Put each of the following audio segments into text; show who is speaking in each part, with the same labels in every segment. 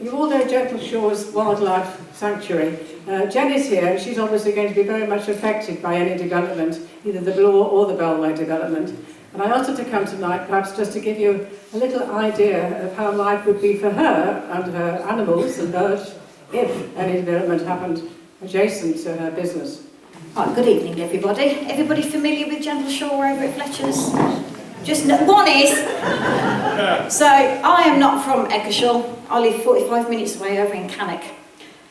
Speaker 1: You all know Gentleshaw's wildlife sanctuary. Jen is here, and she's obviously going to be very much affected by any development, either the Bloor or the Belway development. And I asked her to come tonight, perhaps just to give you a little idea of how life would be for her and her animals and birds if any development happened adjacent to her business.
Speaker 2: Right, good evening, everybody. Everybody familiar with Gentleshaw over at Fletcher's? Just no, one is. So I am not from Eccleshall. I live 45 minutes away over in Cannock.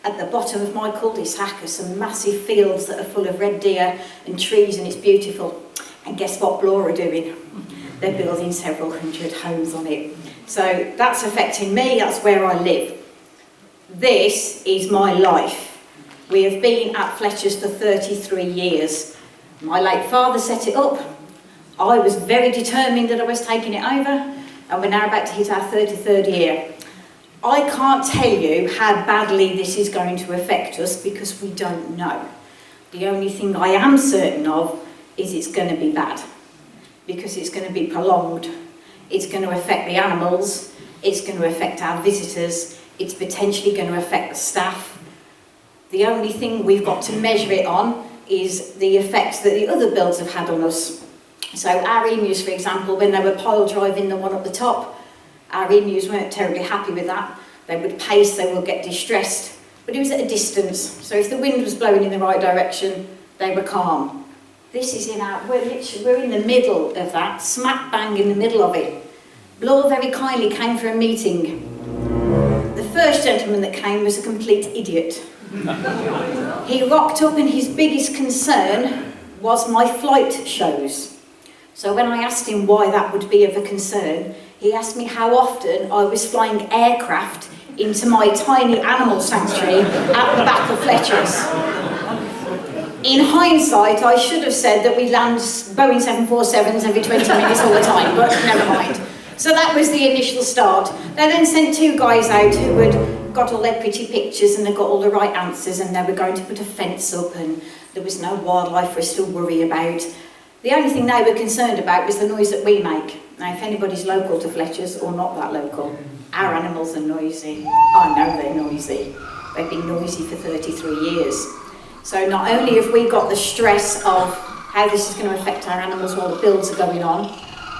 Speaker 2: At the bottom of my cul-de-sac are some massive fields that are full of red deer and trees, and it's beautiful. And guess what Bloor are doing? They're building several hundred homes on it. So that's affecting me, that's where I live. This is my life. We have been at Fletcher's for 33 years. My late father set it up. I was very determined that I was taking it over, and we're now about to hit our 33rd year. I can't tell you how badly this is going to affect us because we don't know. The only thing I am certain of is it's going to be bad, because it's going to be prolonged. It's going to affect the animals, it's going to affect our visitors, it's potentially going to affect the staff. The only thing we've got to measure it on is the effects that the other builds have had on us. So our emus, for example, when they were pile driving the one up the top, our emus weren't terribly happy with that. They would pace, they would get distressed, but it was at a distance. So if the wind was blowing in the right direction, they were calm. This is we're in the middle of that, smack bang in the middle of it. Bloor very kindly came for a meeting. The first gentleman that came was a complete idiot. He rocked up and his biggest concern was my flight shows. So when I asked him why that would be of a concern, he asked me how often I was flying aircraft into my tiny animal sanctuary at the back of Fletcher's. In hindsight, I should have said that we land Boeing 747s every 20 minutes all the time, but never mind. So that was the initial start. They then sent two guys out who had got all their pretty pictures and they got all the right answers, and they were going to put a fence up and there was no wildlife for us to worry about. The only thing they were concerned about was the noise that we make. Now, if anybody's local to Fletcher's or not that local, our animals are noisy. I know they're noisy. They've been noisy for 33 years. So not only have we got the stress of how this is going to affect our animals while the builds are going on,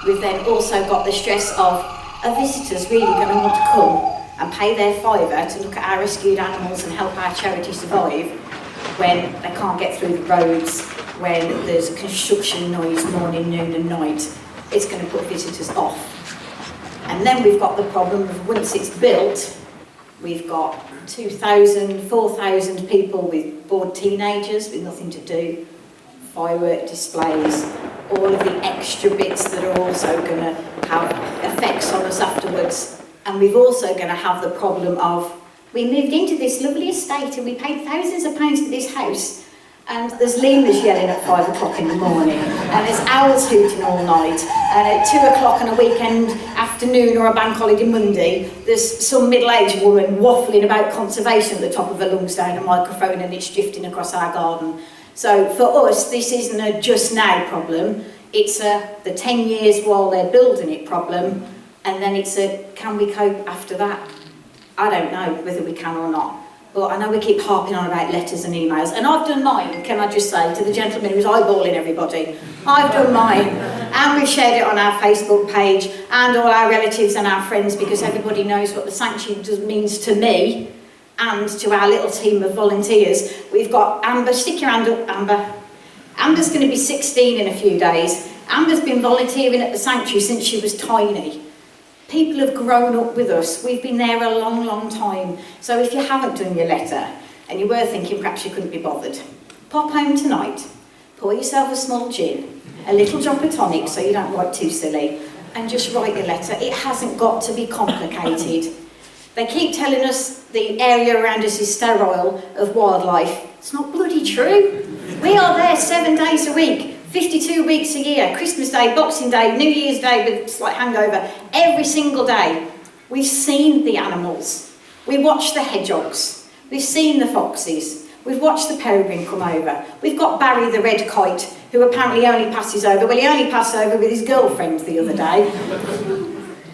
Speaker 2: we've then also got the stress of, are visitors really going to want to come and pay their fiver to look at our rescued animals and help our charity survive when they can't get through the roads, when there's a construction noise morning, noon and night? It's going to put visitors off. And then we've got the problem of once it's built, we've got 2,000, 4,000 people with bored teenagers with nothing to do, firework displays, all of the extra bits that are also going to have effects on us afterwards. And we've also going to have the problem of, we moved into this lovely estate and we paid thousands of pounds for this house, and there's lemurs yelling at 5 o'clock in the morning, and there's owls hooting all night, and at 2 o'clock on a weekend afternoon or a bank holiday Monday, there's some middle-aged woman waffling about conservation at the top of her lungs down a microphone, and it's drifting across our garden. So for us, this isn't a just now problem, it's the 10 years while they're building it problem, and then it's a can we cope after that? I don't know whether we can or not. But I know we keep harping on about letters and emails, and I've done mine, can I just say, to the gentleman who's eyeballing everybody. I've done mine, and we've shared it on our Facebook page, and all our relatives and our friends, because everybody knows what the sanctuary means to me, and to our little team of volunteers. We've got Amber, stick your hand up, Amber. Amber's going to be 16 in a few days. Amber's been volunteering at the sanctuary since she was tiny. People have grown up with us. We've been there a long, long time. So if you haven't done your letter, and you were thinking perhaps you couldn't be bothered, pop home tonight, pour yourself a small gin, a little drop of tonic so you don't write too silly, and just write your letter. It hasn't got to be complicated. They keep telling us the area around us is sterile of wildlife. It's not bloody true. We are there 7 days a week. 52 weeks a year, Christmas Day, Boxing Day, New Year's Day with a slight hangover, every single day. We've seen the animals. We watch the hedgehogs. We've seen the foxes. We've watched the peregrine come over. We've got Barry the red kite, who apparently only passes over. Well, he only passed over with his girlfriend the other day.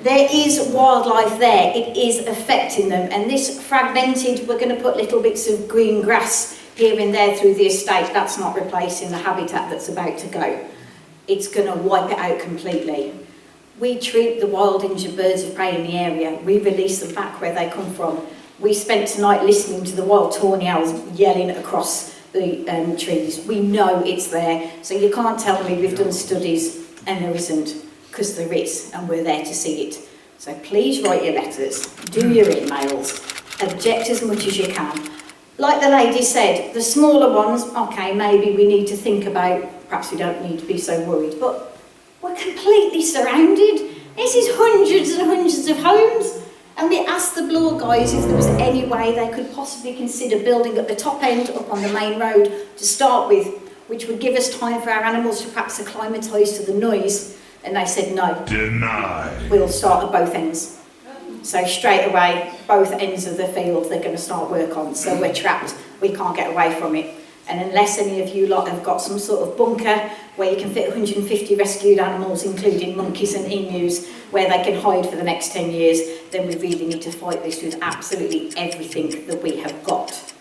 Speaker 2: There is wildlife there, it is affecting them, and this fragmented, we're going to put little bits of green grass here and there through the estate, that's not replacing the habitat that's about to go. It's going to wipe it out completely. We treat the wild injured birds of prey in the area, we release them back where they come from. We spent tonight listening to the wild tawny owls yelling across the trees. We know it's there, so you can't tell me we've done studies and there isn't, because there is, and we're there to see it. So please write your letters, do your emails, object as much as you can. Like the lady said, the smaller ones, okay, maybe we need to think about, perhaps we don't need to be so worried, but we're completely surrounded. This is hundreds and hundreds of homes. And we asked the Bloor guys if there was any way they could possibly consider building at the top end, up on the main road, to start with, which would give us time for our animals to perhaps acclimatise to the noise. And they said no.
Speaker 3: Denied.
Speaker 2: We'll start at both ends. So straight away, both ends of the field they're going to start work on. So we're trapped. We can't get away from it. And unless any of you lot have got some sort of bunker where you can fit 150 rescued animals, including monkeys and emus, where they can hide for the next 10 years, then we really need to fight this with absolutely everything that we have got.